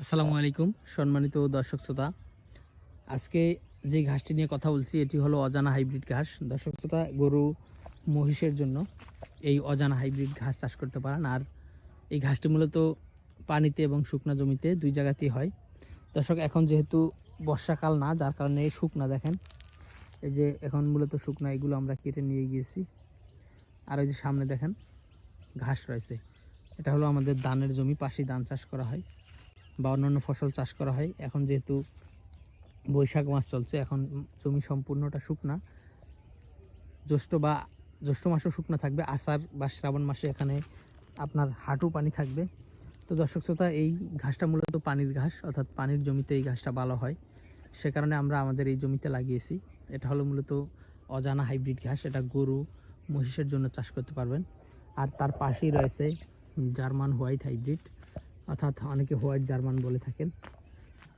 আসসালামু আলাইকুম সম্মানিত দর্শক শ্রোতা। আজকে যে ঘাসটি নিয়ে কথা বলছি এটি হলো অজানা হাইব্রিড ঘাস। দর্শক শ্রোতা, গরু মহিষের জন্য এই অজানা হাইব্রিড ঘাস চাষ করতে পারেন। আর এই ঘাসটি মূলত পানিতে এবং শুকনা জমিতে দুই জায়গাতেই হয়। দর্শক, এখন যেহেতু বর্ষাকাল না, যার কারণে এই শুকনা দেখেন, এই যে এখন মূলত শুকনা, এগুলো আমরা কেটে নিয়ে গিয়েছি। আর ওই যে সামনে দেখেন ঘাস রয়েছে, এটা হলো আমাদের ধানের জমি, পাশে ধান চাষ করা হয় বা অন্যান্য ফসল চাষ করা হয়। এখন যেহেতু বৈশাখ মাস চলছে, এখন জমি সম্পূর্ণটা শুকনা। জ্যৈষ্ঠ মাসও শুকনা থাকবে, আষাঢ় বা শ্রাবণ মাসে এখানে আপনার হাঁটু পানি থাকবে। তো দর্শক শ্রোতা, এই ঘাসটা মূলত পানির ঘাস, অর্থাৎ পানির জমিতে এই ঘাসটা ভালো হয়, সে কারণে আমরা আমাদের এই জমিতে লাগিয়েছি। এটা হলো মূলত অজানা হাইব্রিড ঘাস, এটা গরু মহিষের জন্য চাষ করতে পারবেন। আর তার পাশেই রয়েছে জার্মান হোয়াইট হাইব্রিড, অর্থাৎ অনেকে হোয়াইট জার্মান বলে থাকেন।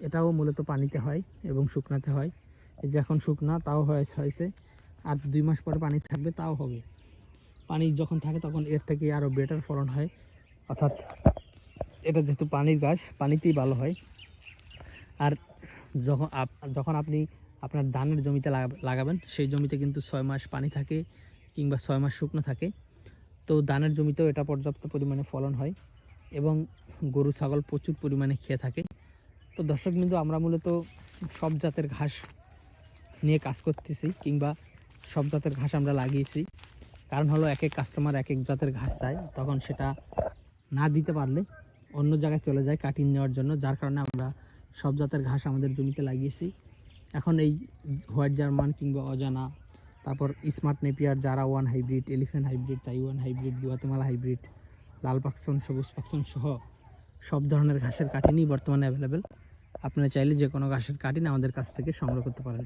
এটাও মূলত পানিতে হয় এবং শুকনাতে হয়। এই যে এখন শুকনা, তাও হয়েছে, আর 2 মাস পরে পানি থাকবে, তাও হবে। পানি যখন থাকে তখন এর থেকে আরও বেটার ফলন হয়, অর্থাৎ এটা যেহেতু পানির ঘাস, পানিতেই ভালো হয়। আর যখন আপনি আপনার ধানের জমিতে লাগাবেন, সেই জমিতে কিন্তু 6 মাস পানি থাকে কিংবা 6 মাস শুকনো থাকে। তো ধানের জমিতেও এটা পর্যাপ্ত পরিমাণে ফলন হয় এবং গরু ছাগল প্রচুর পরিমাণে খেয়ে থাকে। তো দর্শক বিন্দু, আমরা মূলত সব জাতের ঘাস নিয়ে কাজ করতেছি কিংবা সব জাতের ঘাস আমরা লাগিয়েছি। কারণ হলো এক এক কাস্টমার এক এক জাতের ঘাস চায়, তখন সেটা না দিতে পারলে অন্য জায়গায় চলে যায় কাটিং নেওয়ার জন্য, যার কারণে আমরা সব জাতের ঘাস আমাদের জমিতে লাগিয়েছি। এখন এই হোয়াইট জার্মান কিংবা অজানা, তারপর স্মার্ট নেপিয়ার, জারা one hybrid, elephant hybrid, Taiwan hybrid, Guatemala hybrid, লাল পাকসন, সবুজ পাকসন সহ সব ধরনের ঘাসের কাটিনই বর্তমানে অ্যাভেলেবেল। আপনারা চাইলে যে কোনো ঘাসের কাটিন আমাদের কাছ থেকে সংগ্রহ করতে পারেন।